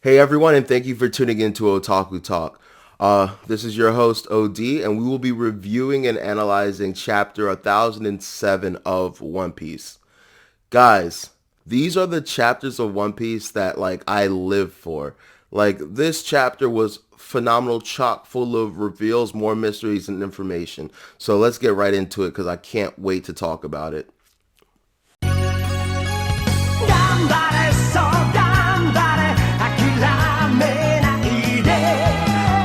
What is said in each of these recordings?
Hey everyone, and thank you for tuning in to Otaku Talk. This is your host OD, and we will be reviewing and analyzing chapter 1007 of One Piece. Guys, these are the chapters of One Piece that I live for. This chapter was phenomenal, chock full of reveals, more mysteries and information. So let's get right into it because I can't wait to talk about it. 頑張れそう頑張れ諦めないで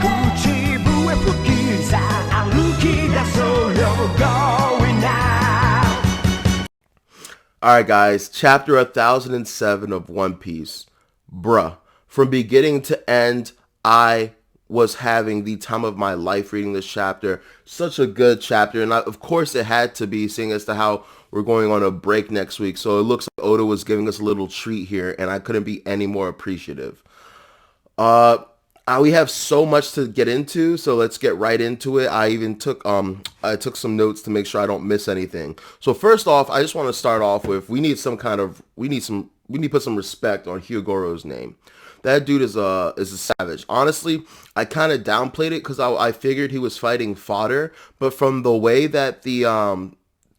口笛吹きさ歩き出そう You're going now. Alright guys, chapter 1007 of One Piece. Bruh, from beginning to end, I was having the time of my life reading this chapter. Such a good chapter, and of course it had to be, seeing as to how we're going on a break next week. So it looks like Oda was giving us a little treat here, and I couldn't be any more appreciative. Uh, we have so much to get into, so let's get right into it. I took some notes to make sure I don't miss anything. So first off, I just want to start off with we need to put some respect on Hyogoro's name. That dude is a savage. Honestly, I kind of downplayed it because I figured he was fighting fodder, but from the way that the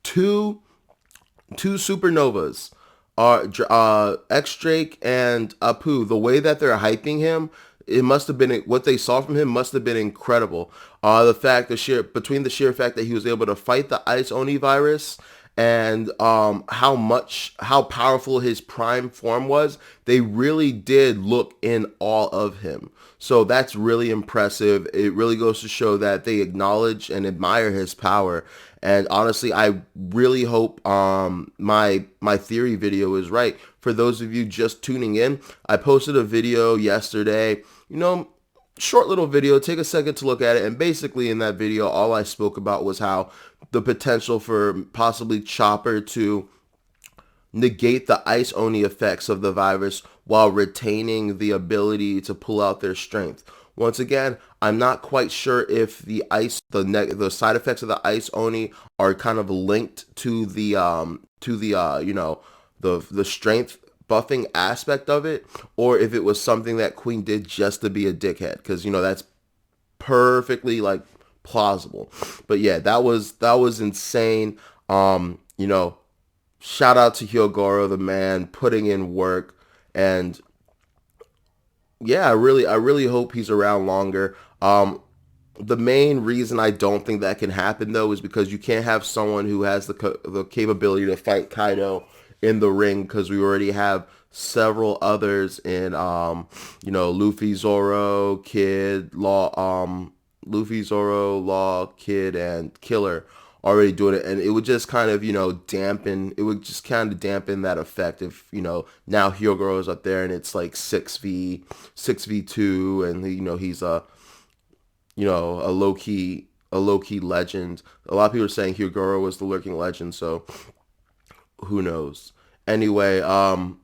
two supernovas are X Drake and Apu, the way that they're hyping him, it must have been what they saw from him must have been incredible. The sheer fact that he was able to fight the Ice Oni virus and how powerful his prime form was, they really did look in awe of him. So that's really impressive. It really goes to show that they acknowledge and admire his power. And honestly, I really hope my theory video is right. For those of you just tuning in, I posted a video yesterday. Short little video. Take a second to look at it. And basically in that video, all I spoke about was how the potential for possibly Chopper to negate the Ice Oni effects of the virus while retaining the ability to pull out their strength. Once again, I'm not quite sure if the side effects of the Ice Oni are kind of linked to the strength buffing aspect of it, or if it was something that Queen did just to be a dickhead, because that's perfectly plausible. But yeah, that was insane. Shout out to Hyogoro, the man, putting in work. And yeah, I really hope he's around longer. The main reason I don't think that can happen though is because you can't have someone who has the capability to fight Kaido in the ring, because we already have several others in Luffy, Zoro, Law, Kid, and Killer already doing it, and it would just kind of dampen that effect if now Hyogoro is up there and it's like 6v2, and he's a low key legend. A lot of people are saying Hyogoro was the lurking legend, so who knows. Anyway,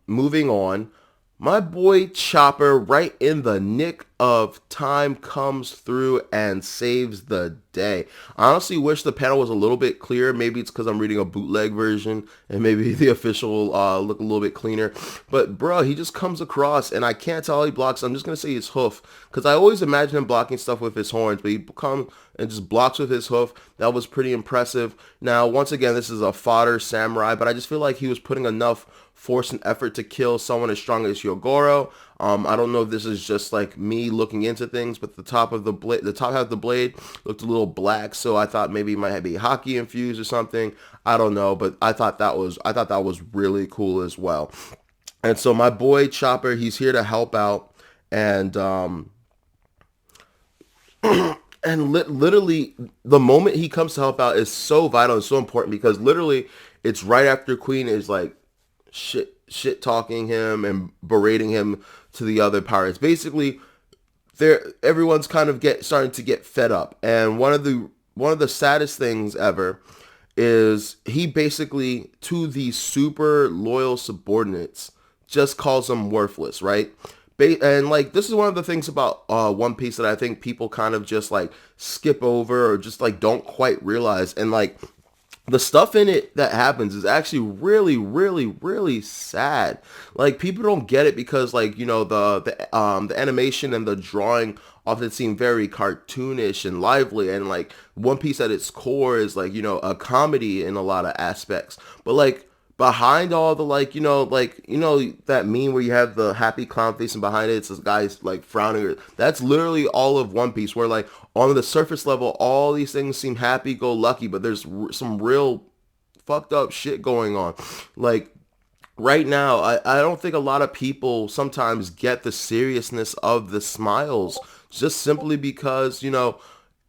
moving on. My boy Chopper, right in the nick of time, comes through and saves the day. I honestly wish the panel was a little bit clearer. Maybe it's because I'm reading a bootleg version and maybe the official look a little bit cleaner. But bro, he just comes across and I can't tell how he blocks. I'm just going to say his hoof, because I always imagine him blocking stuff with his horns, but he comes and just blocks with his hoof. That was pretty impressive. Now, once again, this is a fodder samurai, but I just feel like he was putting enough force and effort to kill someone as strong as Hyogoro. I don't know if this is just like me looking into things, but the top half of the blade looked a little black, so I thought maybe it might be hockey infused or something. I don't know, but I thought that was really cool as well. And so my boy Chopper, he's here to help out, and literally the moment he comes to help out is so vital and so important, because literally it's right after Queen is like shit talking him and berating him to the other pirates. Basically, everyone's kind of starting to get fed up. And one of the saddest things ever is he basically, to the super loyal subordinates, just calls them worthless, right? And this is one of the things about One Piece that I think people kind of just skip over, or just don't quite realize. And the stuff in it that happens is actually really, really, really sad. Like people don't get it because like the animation and the drawing often seem very cartoonish and lively, and like One Piece at its core is like a comedy in a lot of aspects. But like behind all the that meme where you have the happy clown face and behind it it's this guy's like frowning, that's literally all of One Piece, where like on the surface level all these things seem happy go lucky, but there's some real fucked up shit going on. Like right now, I don't think a lot of people sometimes get the seriousness of the smiles, just simply because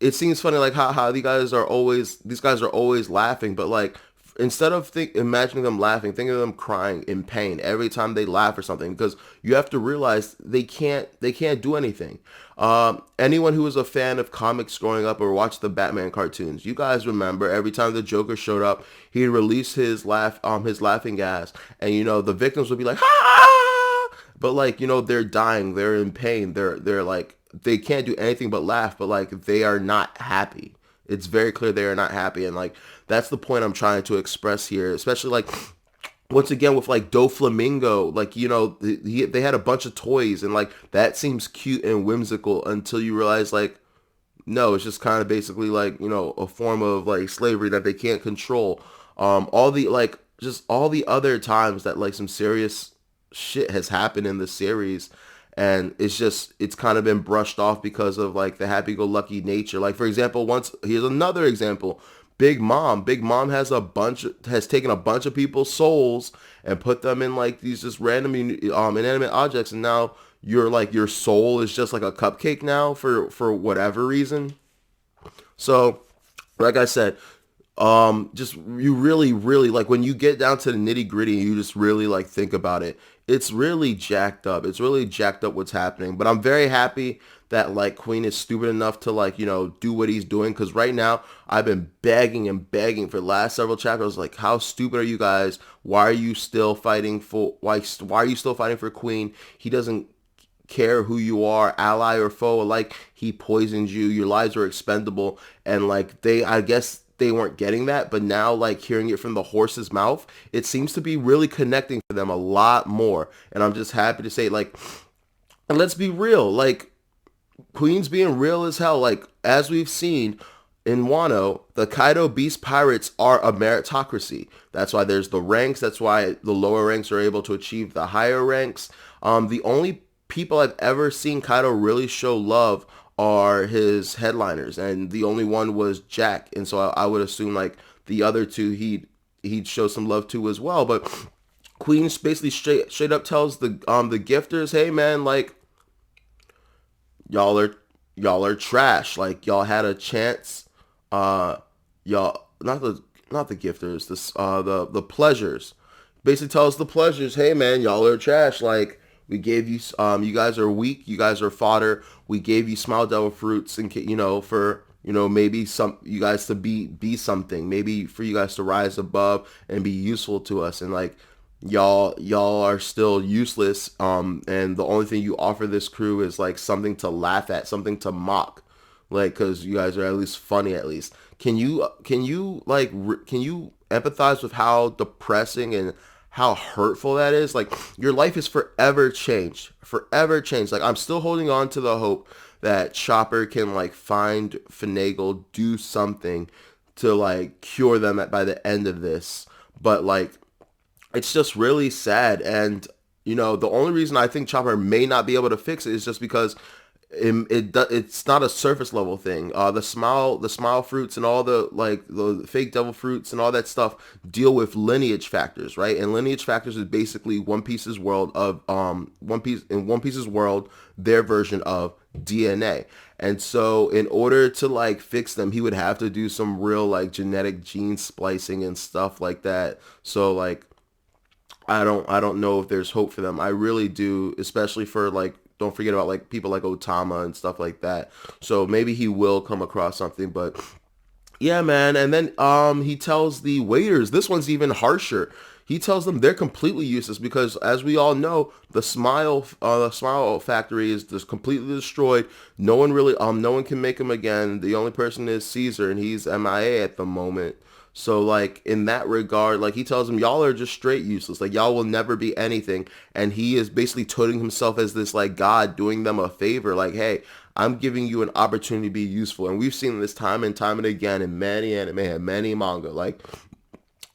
it seems funny like how these guys are always laughing, but like instead of imagining them laughing, think of them crying in pain every time they laugh or something, because you have to realize they can't do anything. Anyone who was a fan of comics growing up or watched the Batman cartoons, you guys remember every time the Joker showed up, he'd release his laughing gas, and the victims would be like ah, but like they're dying, they're in pain, they're like they can't do anything but laugh, but like they are not happy. It's very clear they are not happy, and like that's the point I'm trying to express here, especially like once again with like Doflamingo, like they had a bunch of toys, and like that seems cute and whimsical until you realize like no, it's just kind of basically like a form of like slavery that they can't control. All the like just all the other times that like some serious shit has happened in the series, and it's kind of been brushed off because of like the happy-go-lucky nature. Like for example, once here's another example. Big Mom has taken a bunch of people's souls and put them in like these just random inanimate objects, and now your soul is just like a cupcake now for whatever reason. So like I said, just you really, really like when you get down to the nitty gritty and you just really like think about it, it's really jacked up. It's really jacked up what's happening. But I'm very happy that like Queen is stupid enough to like do what he's doing, because right now I've been begging and begging for the last several chapters, like how stupid are you guys? Why are you still fighting for why are you still fighting for Queen? He doesn't care who you are, ally or foe. Like he poisoned you, your lives are expendable, and like I guess they weren't getting that, but now like hearing it from the horse's mouth, it seems to be really connecting to them a lot more. And I'm just happy to say, like, and let's be real, like Queen's being real as hell. Like as we've seen in Wano, the Kaido Beast Pirates are a meritocracy. That's why there's the ranks. That's why the lower ranks are able to achieve the higher ranks. The only people I've ever seen Kaido really show love are his headliners, and the only one was Jack, and so I would assume like the other two he'd show some love to as well. But Queen basically straight up tells the gifters, hey man, like y'all are trash. Like y'all had a chance. Y'all not the gifters. The pleasures. Basically tells the pleasures, hey man, y'all are trash. Like we gave you you guys are weak. You guys are fodder. We gave you smile devil fruits and for maybe some you guys to be something. Maybe for you guys to rise above and be useful to us. And like y'all are still useless, and the only thing you offer this crew is like something to laugh at, something to mock, like because you guys are at least funny. At least can you empathize with how depressing and how hurtful that is? Like your life is forever changed, like I'm still holding on to the hope that Chopper can like find Finagle, do something to like cure them by the end of this, but like it's just really sad. And the only reason I think Chopper may not be able to fix it is just because it's not a surface level thing. The smile fruits and all the fake devil fruits and all that stuff deal with lineage factors, right? And lineage factors is basically One Piece's world of One Piece's world, their version of DNA. And so in order to like fix them, he would have to do some real like genetic gene splicing and stuff like that. So like I don't know if there's hope for them. I really do, especially for like don't forget about like people like Otama and stuff like that. So maybe he will come across something, but yeah, man. And then he tells the waiters, this one's even harsher. He tells them they're completely useless because, as we all know, the smile factory is just completely destroyed. No one can make him again. The only person is Caesar, and he's MIA at the moment. So like in that regard, like he tells them, y'all are just straight useless. Like y'all will never be anything. And he is basically toting himself as this like God doing them a favor. Like, hey, I'm giving you an opportunity to be useful. And we've seen this time and time and again in many anime and many manga. Like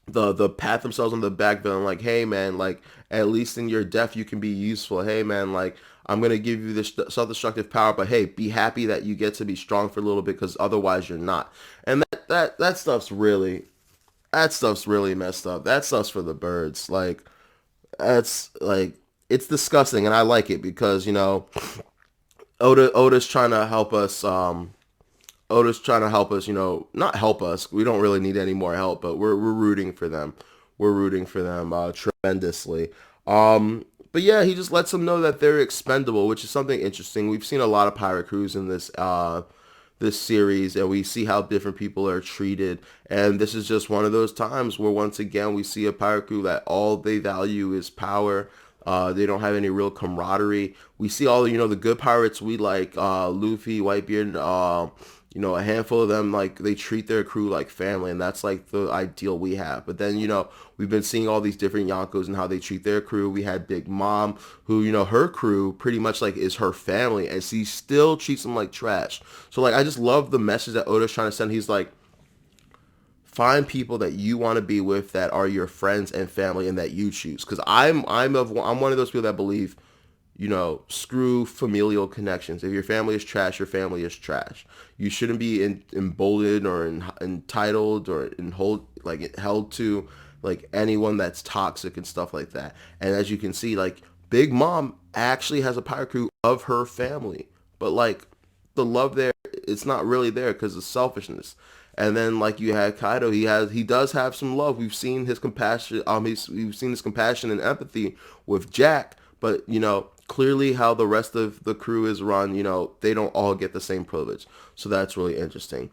the pat themselves on the back, feeling like, hey man, like at least in your death you can be useful. Hey man, like I'm gonna give you this self-destructive power, but hey, be happy that you get to be strong for a little bit because otherwise you're not. And that stuff's really messed up. That stuff's for the birds. Like that's like it's disgusting, and I like it because Oda's trying to help us. Oda's trying to help us, not help us. We don't really need any more help, but we're rooting for them. We're rooting for them tremendously. But yeah, he just lets them know that they're expendable, which is something interesting. We've seen a lot of pirate crews in this series, and we see how different people are treated. And this is just one of those times where once again we see a pirate crew that all they value is power. They don't have any real camaraderie. We see all the good pirates we like, Luffy, Whitebeard, a handful of them, like they treat their crew like family, and that's like the ideal we have. But then we've been seeing all these different Yonkos and how they treat their crew. We had Big Mom, who her crew pretty much like is her family, and she still treats them like trash. So like I just love the message that Oda's trying to send. He's like, find people that you want to be with that are your friends and family and that you choose. Because I'm one of those people that believe, screw familial connections. If your family is trash, your family is trash. You shouldn't be emboldened or entitled or held to like anyone that's toxic and stuff like that. And as you can see, like Big Mom actually has a pirate crew of her family, but like the love there, it's not really there because of selfishness. And then like you had Kaido, he does have some love. We've seen his compassion. We've seen his compassion and empathy with Jack, but clearly how the rest of the crew is run, they don't all get the same privilege. So that's really interesting.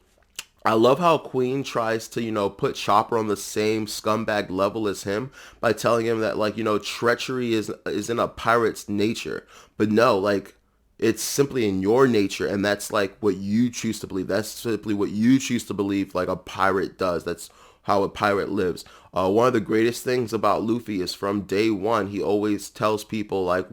I love how Queen tries to, put Chopper on the same scumbag level as him by telling him that like, treachery is in a pirate's nature. But no, like it's simply in your nature, and that's like what you choose to believe. That's simply what you choose to believe like a pirate does. That's how a pirate lives. One of the greatest things about Luffy is from day one, he always tells people like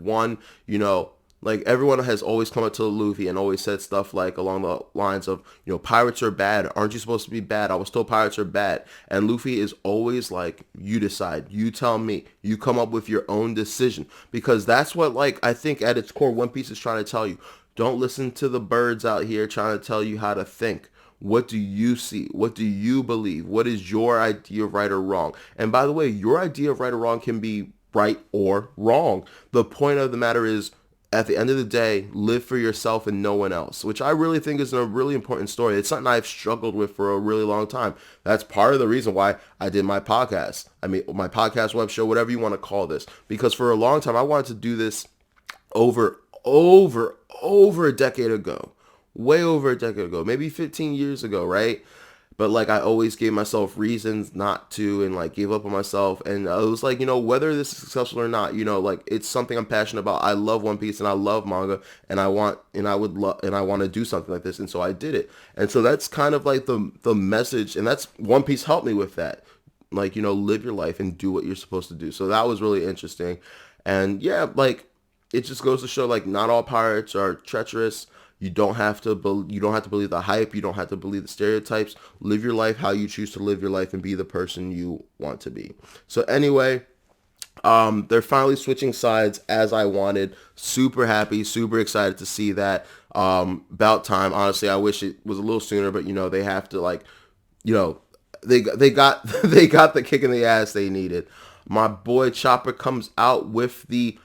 like everyone has always come up to Luffy and always said stuff like along the lines of, pirates are bad. Aren't you supposed to be bad? I was told pirates are bad. And Luffy is always like, you decide, you tell me, you come up with your own decision. Because that's what like, I think at its core, One Piece is trying to tell you. Don't listen to the birds out here trying to tell you how to think. What do you see? What do you believe? What is your idea of right or wrong? And by the way, your idea of right or wrong can be right or wrong. The point of the matter is, at the end of the day, live for yourself and no one else, which I really think is a really important story. It's something I've struggled with for a really long time. That's part of the reason why I did my podcast. I mean, my podcast, web show, whatever you want to call this, because for a long time, I wanted to do this over a decade ago, way over a decade ago, maybe 15 years ago, right? But like I always gave myself reasons not to and like gave up on myself. And I was like, whether this is successful or not, like it's something I'm passionate about. I love One Piece and I love manga, and I want to do something like this. And so I did it. And so that's kind of like the message, and that's One Piece helped me with that. Like, live your life and do what you're supposed to do. So that was really interesting. And yeah, like it just goes to show like not all pirates are treacherous. You don't have to believe the hype. You don't have to believe the stereotypes. Live your life how you choose to live your life and be the person you want to be. So anyway, they're finally switching sides as I wanted. Super happy, super excited to see that. About time. Honestly, I wish it was a little sooner, but they have to like, they got they got the kick in the ass they needed. My boy Chopper comes out with the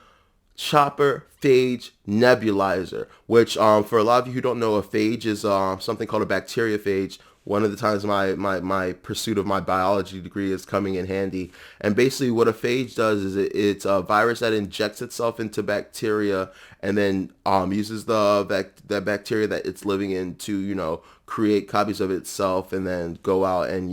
Chopper phage nebulizer, which for a lot of you who don't know, a phage is something called a bacteriophage. One of the times my pursuit of my biology degree is coming in handy. And basically what a phage does is it's a virus that injects itself into bacteria and then uses that bacteria that it's living in to, create copies of itself and then go out and,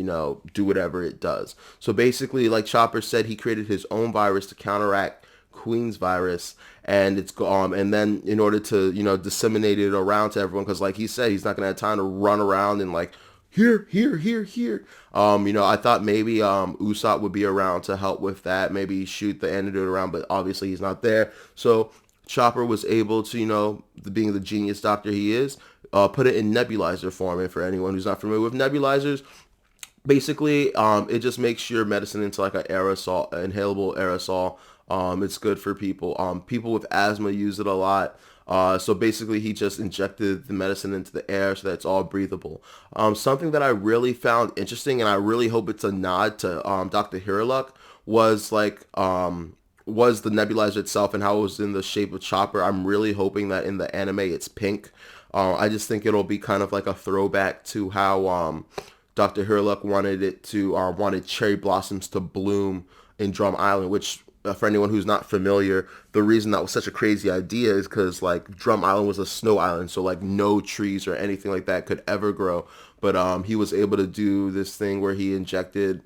do whatever it does. So basically, like Chopper said, he created his own virus to counteract Queen's virus, and it's and then in order to disseminate it around to everyone, because like he said, he's not gonna have time to run around and like here, here, here, here. I thought maybe Usopp would be around to help with that, maybe shoot the antidote around, but obviously he's not there. So Chopper was able to, being the genius doctor he is, put it in nebulizer form. And for anyone who's not familiar with nebulizers, basically, it just makes your medicine into like an aerosol, inhalable aerosol. It's good for people. People with asthma use it a lot. So basically, he just injected the medicine into the air so that it's all breathable. Something that I really found interesting, and I really hope it's a nod to Dr. Hiruluck, was was the nebulizer itself and how it was in the shape of Chopper. I'm really hoping that in the anime it's pink. I just think it'll be kind of like a throwback to how Dr. Hiruluck wanted cherry blossoms to bloom in Drum Island, which for anyone who's not familiar, the reason that was such a crazy idea is because like Drum Island was a snow island, so like no trees or anything like that could ever grow. But he was able to do this thing where he injected,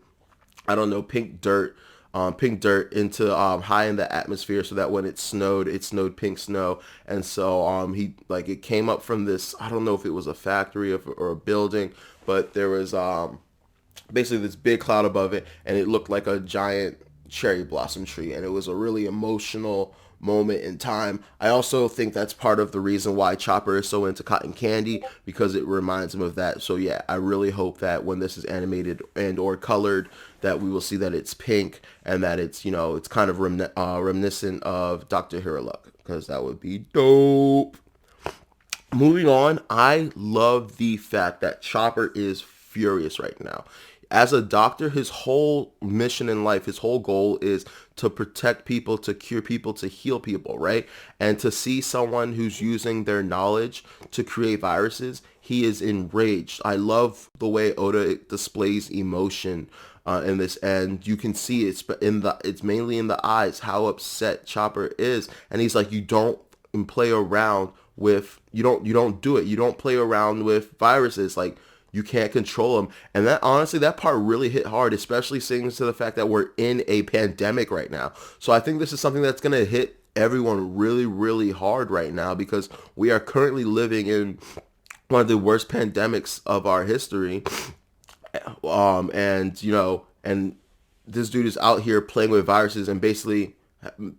I don't know, pink dirt into high in the atmosphere so that when it snowed pink snow. And so he like it came up from this, I don't know if it was a factory or a building, but there was basically this big cloud above it, and it looked like a giant cherry blossom tree, and it was a really emotional moment in time. I also think that's part of the reason why Chopper is so into cotton candy, because it reminds him of that. So yeah, I really hope that when this is animated and or colored, that we will see that it's pink and that it's it's kind of reminiscent of Dr. Hiruluck, because that would be dope. Moving on, I love the fact that Chopper is furious right now. As a doctor, his whole mission in life, his whole goal is to protect people, to cure people, to heal people, right? And to see someone who's using their knowledge to create viruses, he is enraged. I love the way Oda displays emotion in this, and you can see it's mainly in the eyes how upset Chopper is, and he's like, you don't play around with you don't do it. You don't play around with viruses. Like, you can't control them. And that, honestly, that part really hit hard, especially seeing to the fact that we're in a pandemic right now. So I think this is something that's going to hit everyone really, really hard right now, because we are currently living in one of the worst pandemics of our history. And this dude is out here playing with viruses and basically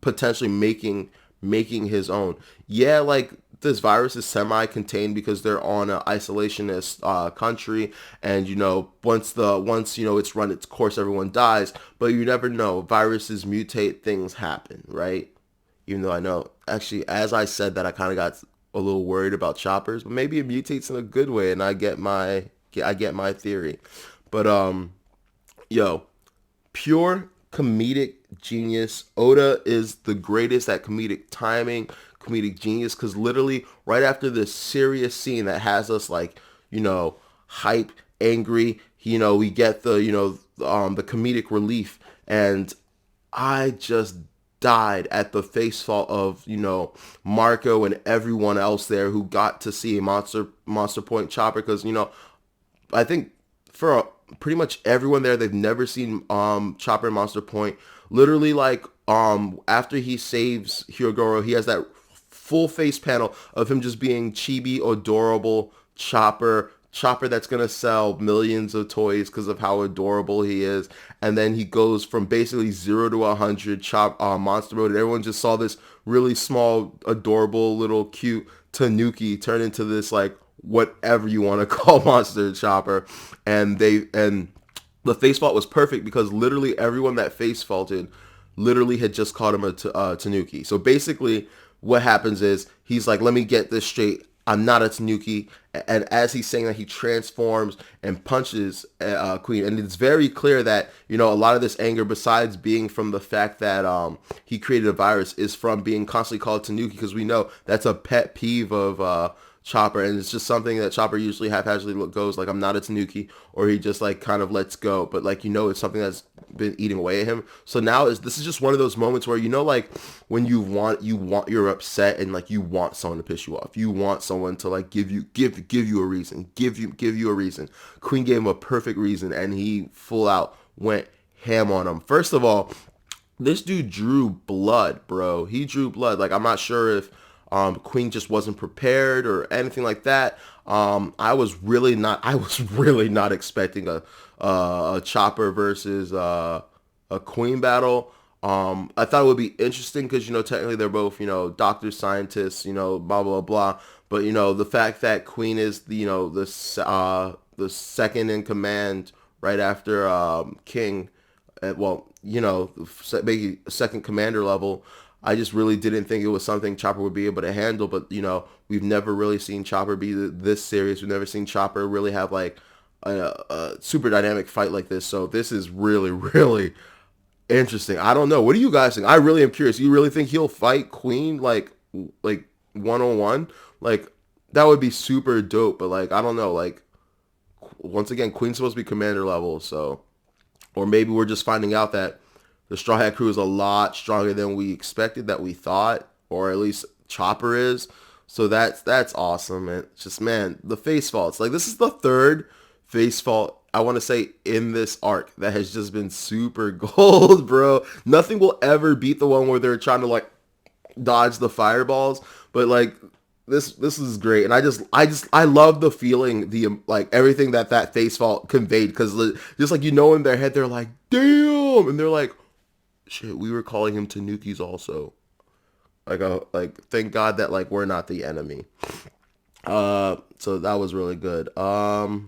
potentially making his own. Yeah, like, this virus is semi-contained because they're on an isolationist country, and once it's run its course, everyone dies. But you never know. Viruses mutate, things happen, right? Even though I know, actually, as I said that, I kind of got a little worried about Choppers, but maybe it mutates in a good way, and I get my theory. But pure comedic genius. Oda is the greatest at comedic timing, comedic genius, because literally right after this serious scene that has us like hype, angry, we get the comedic relief, and I just died at the face fault of Marco and everyone else there who got to see Monster Point Chopper, because I think for pretty much everyone there, they've never seen Chopper and Monster Point. Literally, like, after he saves Hyogoro, he has that full face panel of him just being chibi, adorable Chopper that's gonna sell millions of toys because of how adorable he is. And then he goes from basically 0 to 100 monster mode, and everyone just saw this really small, adorable, little cute Tanuki turn into this, like, whatever you want to call monster Chopper. And the face fault was perfect because literally everyone that face faulted literally had just called him a Tanuki. So basically what happens is he's like, let me get this straight, I'm not a Tanuki. And as he's saying that, he transforms and punches Queen. And it's very clear that a lot of this anger, besides being from the fact that he created a virus, is from being constantly called Tanuki, because we know that's a pet peeve of Chopper, and it's just something that Chopper usually haphazardly goes like, I'm not a Tanuki, or he just like kind of lets go, but like it's something that's been eating away at him. So now this is just one of those moments where like when you're upset and like you want someone to piss you off, you want someone to like give you a reason, give you a reason. Queen gave him a perfect reason, and he full out went ham on him. First of all, this dude drew blood, bro. He drew blood. Like, I'm not sure if Queen just wasn't prepared or anything like that. I was really not. I was really not expecting a Chopper versus a Queen battle. I thought it would be interesting because technically they're both doctors, scientists, blah blah blah. But the fact that Queen is the second in command right after King, well, maybe second commander level. I just really didn't think it was something Chopper would be able to handle. But we've never really seen Chopper be this serious. We've never seen Chopper really have like a super dynamic fight like this. So this is really, really interesting. I don't know. What do you guys think? I really am curious. You really think he'll fight Queen like 1-on-1? Like that would be super dope. But like I don't know. Like once again, Queen's supposed to be commander level, so or maybe we're just finding out that the Straw Hat Crew is a lot stronger than we expected, that we thought, or at least Chopper is. So that's awesome. And just man, the face faults. Like this is the third face fault I want to say in this arc that has just been super gold, bro. Nothing will ever beat the one where they're trying to like dodge the fireballs, but like this is great. And I love the feeling, the like everything that face fault conveyed, because just like in their head they're like damn, and they're like shit, we were calling him Tanukis also. Like thank God that like we're not the enemy. So that was really good. Oh,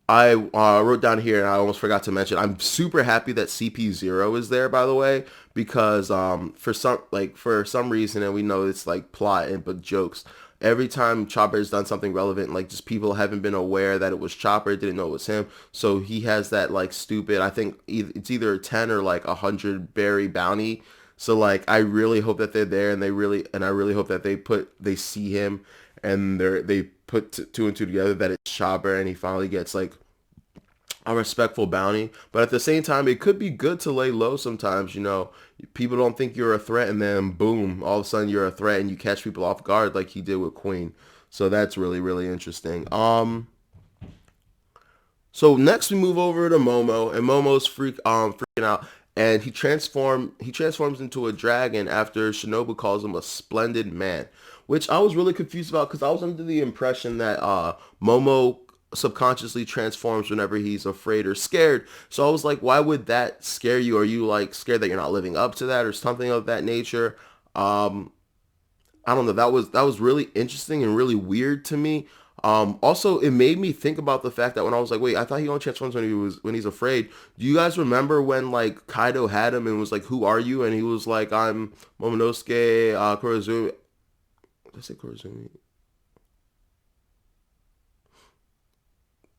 I wrote down here and I almost forgot to mention. I'm super happy that CP0 is there, by the way, because for some reason, and we know it's like plot and but jokes. Every time Chopper has done something relevant, like just people haven't been aware that it was Chopper, didn't know it was him. So he has that like stupid. I think it's either a 10 or like 100 berry bounty. So like I really hope that they're there, and I really hope that they see him, and they put two and two together that it's Chopper, and he finally gets like a respectful bounty. But at the same time, it could be good to lay low sometimes. People don't think you're a threat, and then boom, all of a sudden you're a threat, and you catch people off guard like he did with Queen. So that's really, really interesting. So next we move over to Momo, and Momo's freaking out, and he transforms into a dragon after Shinobu calls him a splendid man, which I was really confused about because I was under the impression that Momo subconsciously transforms whenever he's afraid or scared. So I was like, why would that scare you? Are you like scared that you're not living up to that or something of that nature? I don't know. That was really interesting and really weird to me. Also, it made me think about the fact that when I was like, wait, I thought he only transforms when he's afraid. Do you guys remember when like Kaido had him and was like, who are you? And he was like, I'm Momonosuke Kurozumi. Did I say Kurozumi?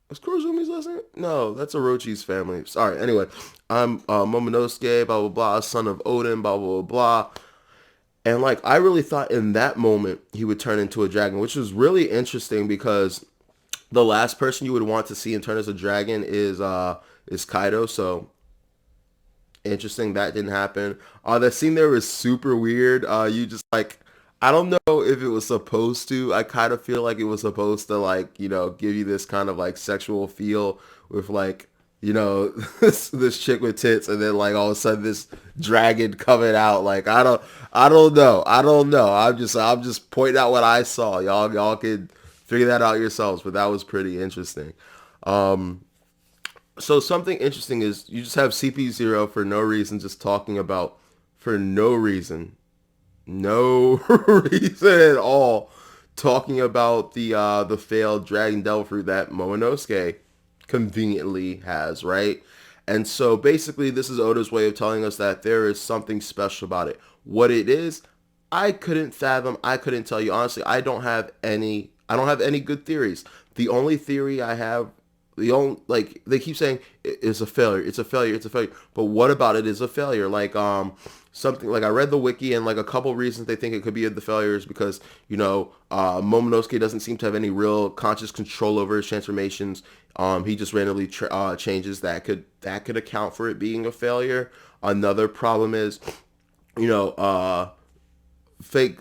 Is Kurozumi's last name? No, that's Orochi's family. Sorry. Anyway, I'm Momonosuke, blah, blah, blah, son of Odin, blah, blah, blah, blah. And like, I really thought in that moment he would turn into a dragon, which was really interesting because the last person you would want to see and turn as a dragon is Kaido. So interesting that didn't happen. That scene there was super weird. You just like, I don't know if it was supposed to. I kind of feel like it was supposed to like give you this kind of like sexual feel with like this chick with tits, and then like all of a sudden this dragon coming out. Like I don't know. I'm just pointing out what I saw. Y'all can figure that out yourselves. But that was pretty interesting. So something interesting is you just have CP0 for no reason, just talking about for no reason, no reason at all, talking about the failed Dragon Devil Fruit that Momonosuke conveniently has, right? And so basically this is Oda's way of telling us that there is something special about it. What it is, I couldn't fathom. I couldn't tell you. Honestly, I don't have any good theories. The only theory I have, the only like they keep saying it's a failure, it's a failure, it's a failure. But what about it is a failure? Like something like I read the wiki, and like a couple reasons they think it could be the failure is because Momonosuke doesn't seem to have any real conscious control over his transformations. He just randomly changes. That could account for it being a failure. Another problem is fake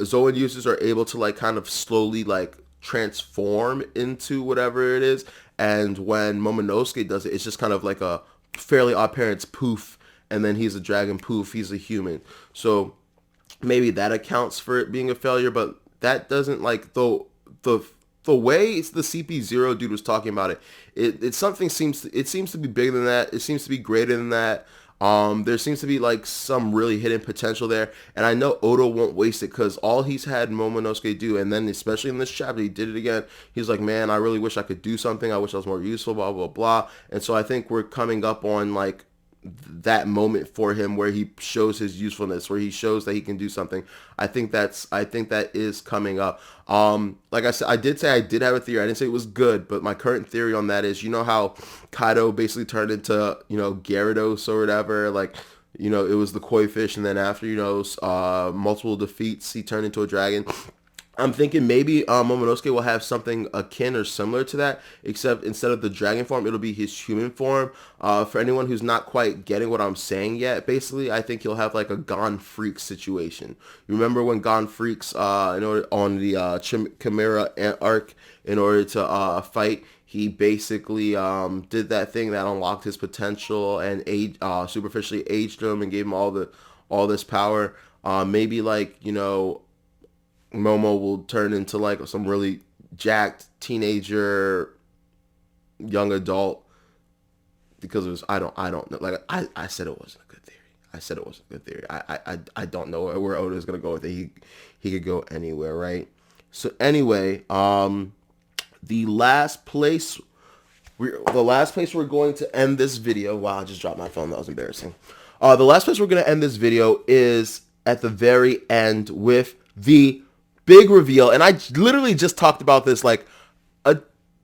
Zoan users are able to like kind of slowly like transform into whatever it is, and when Momonosuke does it, it's just kind of like a Fairly Odd Parents poof, and then he's a dragon poof, he's a human. So maybe that accounts for it being a failure, but that doesn't like the the way it's the CP0 dude was talking about it. It's something seems to be bigger than that. It seems to be greater than that. There seems to be like some really hidden potential there, and I know Oda won't waste it because all he's had Momonosuke do, and then especially in this chapter, he did it again. He's like, man, I really wish I could do something. I wish I was more useful. Blah blah blah. And so I think we're coming up on like that moment for him where he shows his usefulness, where he shows that he can do something. I think that is coming up. Like I said, I did say I did have a theory. I didn't say it was good, but my current theory on that is, you know how Kaido basically turned into, Gyarados or whatever, like, it was the koi fish, and then after, multiple defeats, he turned into a dragon. I'm thinking maybe Momonosuke will have something akin or similar to that, except instead of the dragon form, it'll be his human form. For anyone who's not quite getting what I'm saying yet, basically, I think he'll have like a Gon Freaks situation. You remember when Gon Freaks, on the Chimera arc, in order to fight, he basically did that thing that unlocked his potential and superficially aged him and gave him all this power. Maybe like, Momo will turn into like some really jacked teenager, young adult, because it was I don't know, like I said it wasn't a good theory. I said it wasn't a good theory. I don't know where Oda is gonna go with it. He could go anywhere, right? So anyway, the last place we're going to end this video. Wow, I just dropped my phone. That was embarrassing. The last place we're gonna end this video is at the very end with the big reveal. And I literally just talked about this like a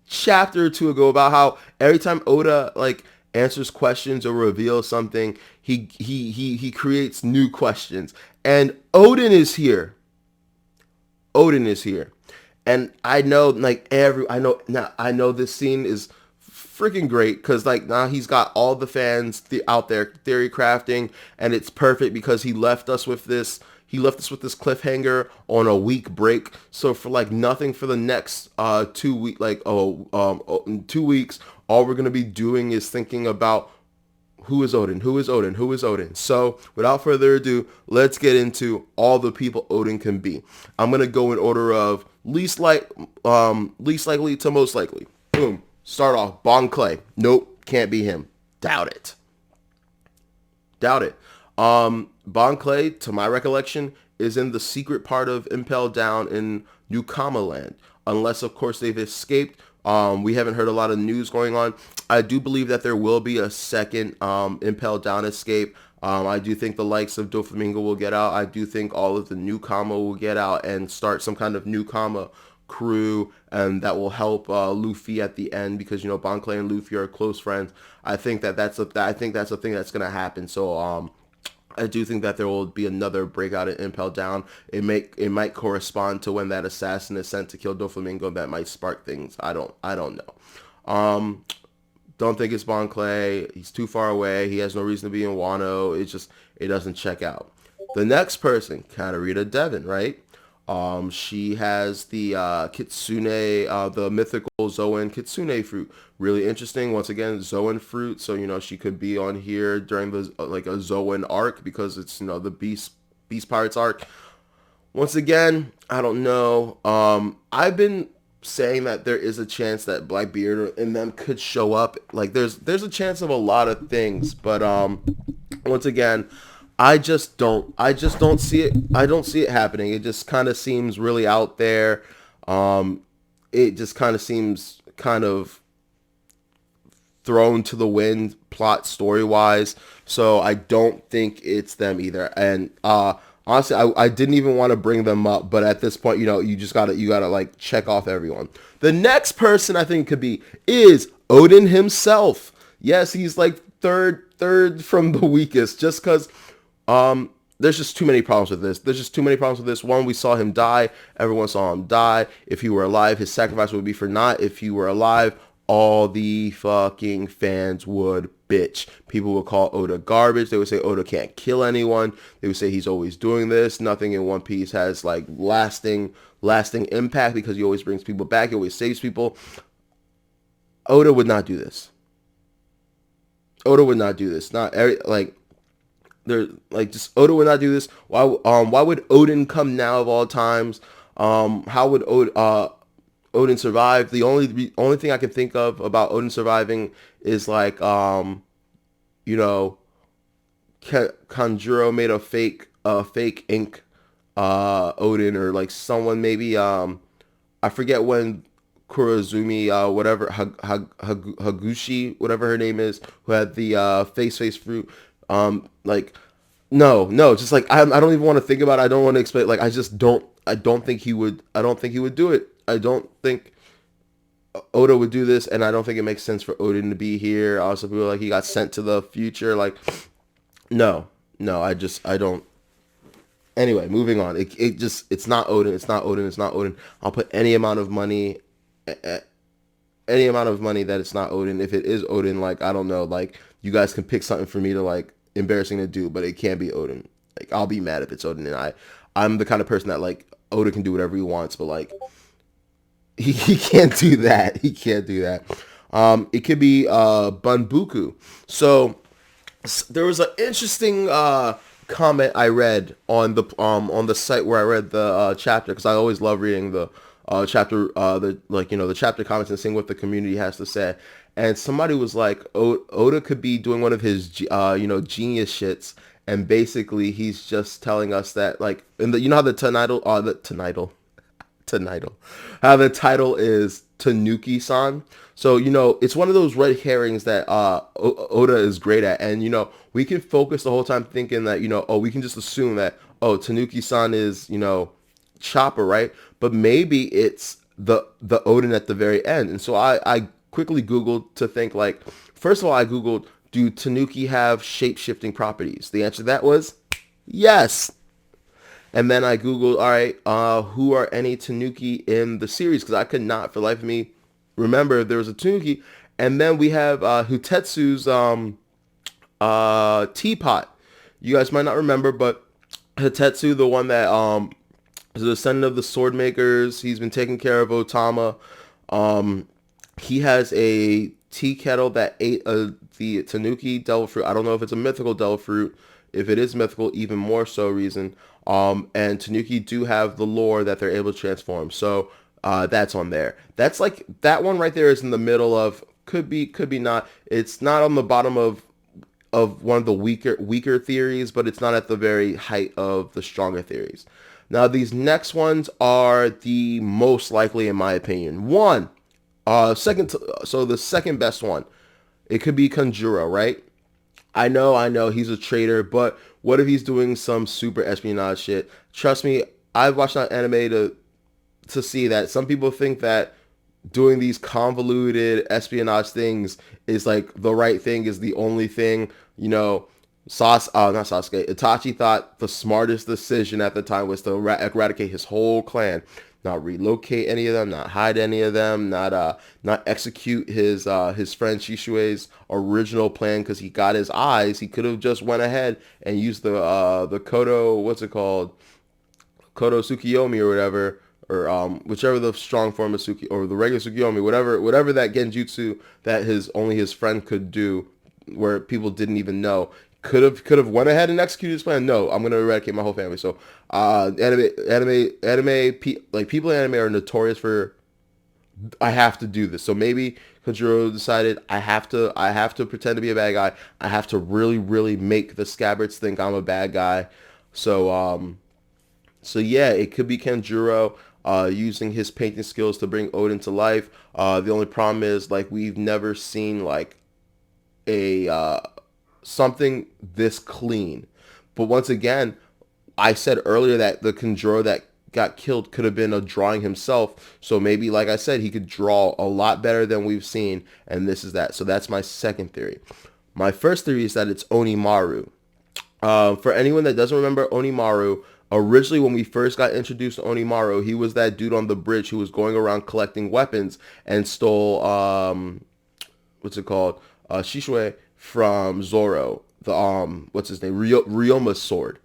chapter or two ago about how every time Oda like answers questions or reveals something, he creates new questions. And Odin is here. And I know I know this scene is freaking great because like now he's got all the fans out there theory crafting, and it's perfect because he left us with this cliffhanger on a week break. So for like nothing for the next 2 week, in 2 weeks, all we're gonna be doing is thinking about who is Odin. So without further ado, let's get into all the people Odin can be. I'm gonna go in order of least likely to most likely. Boom. Start off, Bon Clay. Nope, can't be him. Doubt it. Bon Clay, to my recollection, is in the secret part of Impel Down in New Kama Land. Unless, of course, they've escaped. We haven't heard a lot of news going on. I do believe that there will be a second Impel Down escape. I do think the likes of Doflamingo will get out. I do think all of the New Kama will get out and start some kind of New Kama crew, and that will help Luffy at the end because Bon Clay and Luffy are close friends. I think that's a thing that's gonna happen. So I do think that there will be another breakout at Impel Down. It might correspond to when that assassin is sent to kill Doflamingo. That might spark things. I don't know. Don't think it's Bon Clay. He's too far away. He has no reason to be in Wano. It doesn't check out. The next person, Katarina Devon, right? She has the kitsune, the mythical Zoan kitsune fruit. Really interesting. Once again, Zoan fruit. So, she could be on here during the like a Zoan arc because it's, the Beast Pirates arc. Once again, I don't know. I've been saying that there is a chance that Blackbeard and them could show up. Like there's a chance of a lot of things, but once again, I just don't see it. I don't see it happening. It just kind of seems really out there. It just kind of seems kind of thrown to the wind plot story wise. So I don't think it's them either. And honestly, I didn't even want to bring them up, but at this point, you gotta like check off everyone. The next person I think could be is Odin himself. Yes, he's like third from the weakest, just because there's just too many problems with this. One, we saw him die. Everyone saw him die. If he were alive, his sacrifice would be for naught. If he were alive, all the fucking fans would bitch. People would call Oda garbage. They would say Oda can't kill anyone. They would say he's always doing this. Nothing in One Piece has like lasting impact because he always brings people back. He always saves people. Oda would not do this. Not like There, like, just Oda would not do this. Why would Odin come now of all times? How would Odin survive? The only thing I can think of about Odin surviving is like, you know, Kanjuro made a fake ink Odin, or like someone maybe, I forget when Kurozumi, whatever, Hagushi, whatever her name is, who had the face fruit. Like, no, just like, I don't even want to think about it. I don't want to explain. Like, I don't think he would. I don't think he would do it. I don't think Oda would do this, and I don't think it makes sense for Odin to be here. Also, people are like he got sent to the future. Like, no, no, I don't. Anyway, moving on. It's not Odin. It's not Odin. It's not Odin. I'll put any amount of money that it's not Odin. If it is Odin, like, I don't know, like, you guys can pick something for me to, like, embarrassing to do, but it can't be Odin. Like, I'll be mad if it's Odin, and I'm the kind of person that, like, Oda can do whatever he wants, but, like, he can't do that. He can't do that. It could be Bunbuku. So there was an interesting comment I read on the site where I read the chapter, because I always love reading the chapter, the chapter comments and seeing what the community has to say. And somebody was like, Oda could be doing one of his genius shits, and basically he's just telling us that, like, in the, how the how the title is Tanuki-san. So, it's one of those red herrings that Oda is great at. And, we can focus the whole time thinking that, we can just assume that, Tanuki-san is, Chopper, right? But maybe it's the Odin at the very end. And so I quickly Googled to think, like, first of all, I Googled, do Tanuki have shape-shifting properties? The answer to that was yes. And then I Googled, all right, who are any Tanuki in the series? Because I could not, for the life of me, remember if there was a Tanuki. And then we have Hutetsu's teapot. You guys might not remember, but Hutetsu, the one that is a descendant of the sword makers, he's been taking care of Otama. He has a tea kettle that ate the Tanuki devil fruit. I don't know if it's a mythical devil fruit. If it is mythical, even more so reason. And Tanuki do have the lore that they're able to transform. So that's on there. That's like, that one right there is in the middle of, could be not. It's not on the bottom of one of the weaker theories, but it's not at the very height of the stronger theories. Now, these next ones are the most likely, in my opinion. So the second best one, it could be Kanjuro, right? I know, he's a traitor, but what if he's doing some super espionage shit? Trust me, I've watched that anime to see that some people think that doing these convoluted espionage things is like the right thing, is the only thing. Not Sasuke. Itachi thought the smartest decision at the time was to eradicate his whole clan, not relocate any of them, not hide any of them, not execute his friend Shishue's original plan, because he got his eyes. He could have just went ahead and used the Kodo, what's it called, Kodo Tsukiyomi or whatever, or whichever the strong form of Suki, or the regular Tsukiyomi, whatever that genjutsu that only his friend could do, where people didn't even know. Could have went ahead and executed his plan. No, I'm gonna eradicate my whole family. So, people in anime are notorious for, I have to do this. So maybe Kojiro decided, I have to pretend to be a bad guy. I have to really, really make the Scabbards think I'm a bad guy. So yeah, it could be Kanjuro using his painting skills to bring Odin to life. The only problem is, like, we've never seen like a something this clean. But once again, I said earlier that the Kanjuro that got killed could have been a drawing himself. So maybe, like I said, he could draw a lot better than we've seen, and this is that. So that's my second theory. My first theory is that it's Onimaru. For anyone that doesn't remember Onimaru, originally when we first got introduced to Onimaru, he was that dude on the bridge who was going around collecting weapons and stole, what's it called? Shishue from Zoro, the what's his name, Ryoma's sword.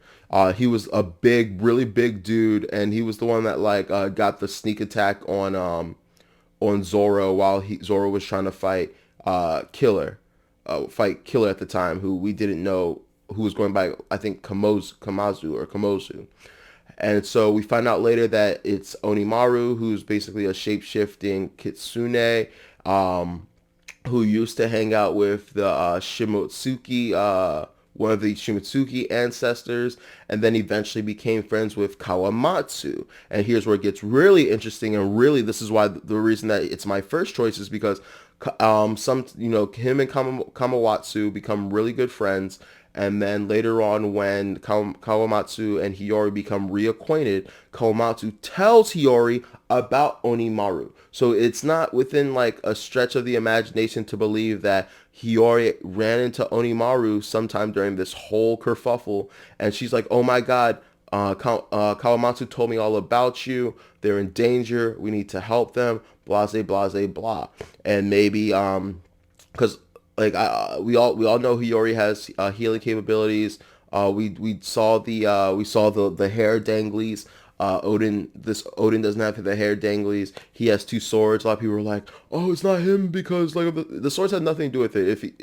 He was a really big dude, and he was the one that like got the sneak attack on Zoro while Zoro was trying to fight Killer at the time, who we didn't know who was going by, I think, Kamazu or Kamozu. And so we find out later that it's Onimaru, who's basically a shape-shifting kitsune, um, who used to hang out with the Shimotsuki, one of the Shimotsuki ancestors, and then eventually became friends with Kawamatsu. And here's where it gets really interesting, and really this is why the reason that it's my first choice is because him and Kamawatsu become really good friends, and then later on, when Kawamatsu and Hiyori become reacquainted, Kawamatsu tells Hiyori about Onimaru. So it's not within like a stretch of the imagination to believe that Hiyori ran into Onimaru sometime during this whole kerfuffle, and she's like, "Oh my God, Kawamatsu told me all about you. They're in danger. We need to help them. Blase, blase, blah." And maybe because like we all know Hiyori has healing capabilities. We saw the hair danglies. Odin doesn't have the hair danglies. He has two swords. A lot of people were like, "Oh, it's not him because like the swords had nothing to do with it."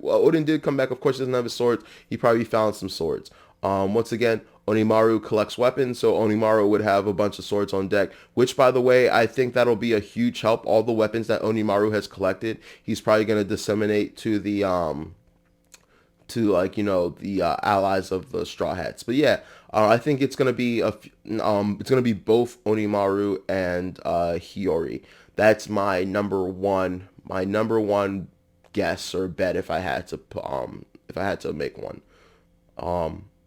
Odin did come back, of course he doesn't have his swords. He probably found some swords. Once again, Onimaru collects weapons, so Onimaru would have a bunch of swords on deck, which, by the way, I think that'll be a huge help. All the weapons that Onimaru has collected, he's probably going to disseminate to the allies of the Straw Hats. But yeah, I think it's gonna be both Onimaru and Hiyori. That's my number one guess or bet if I had to make one.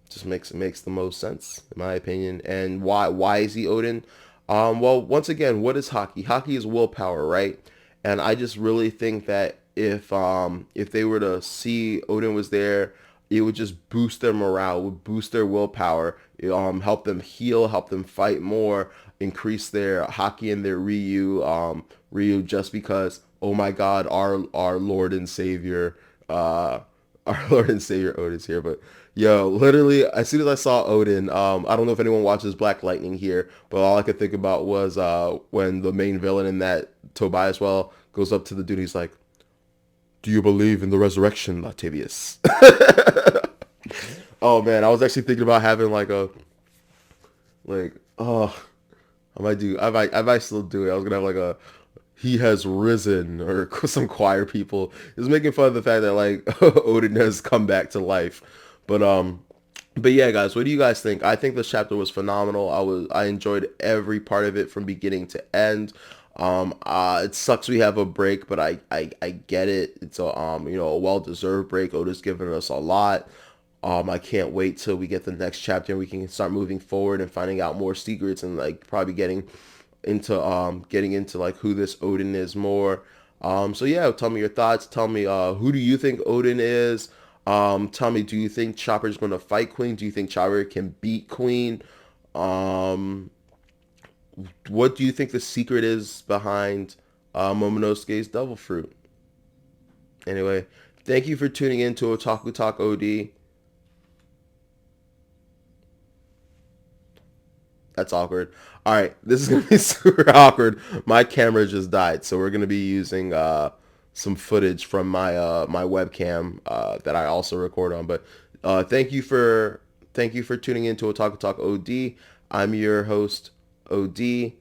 Just makes the most sense in my opinion. And why is he Odin? Well, once again, what is hockey? Hockey is willpower, right? And I just really think that if they were to see Odin was there, it would just boost their morale, would boost their willpower, help them heal, help them fight more, increase their hockey and their Ryu just because, oh my God, our Lord and Savior, our Lord and Savior Odin's here. But yo, literally, as soon as I saw Odin, I don't know if anyone watches Black Lightning here, but all I could think about was when the main villain in that, Tobias Well, goes up to the dude. He's like, "Do you believe in the resurrection, Latavius?" Oh man, I was actually thinking about having oh, I might still do it. I was gonna have like a "He has risen" or some choir people is making fun of the fact that like Odin has come back to life. But but yeah, guys, what do you guys think? I think this chapter was phenomenal. I enjoyed every part of it from beginning to end. It sucks we have a break, but I get it. It's a well-deserved break. Oda's given us a lot. I can't wait till we get the next chapter and we can start moving forward and finding out more secrets and like probably getting into like who this Odin is more. So yeah, tell me your thoughts. Tell me who do you think Odin is? Tell me, do you think Chopper's going to fight Queen? Do you think Chopper can beat Queen? What do you think the secret is behind Momonosuke's Devil Fruit? Anyway, thank you for tuning in to Otaku Talk OD. That's awkward. All right, this is gonna be super awkward. My camera just died, so we're gonna be using some footage from my webcam that I also record on. But thank you for tuning in to Otaku Talk OD. I'm your host OD.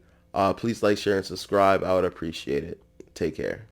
Please like, share, and subscribe. I would appreciate it. Take care.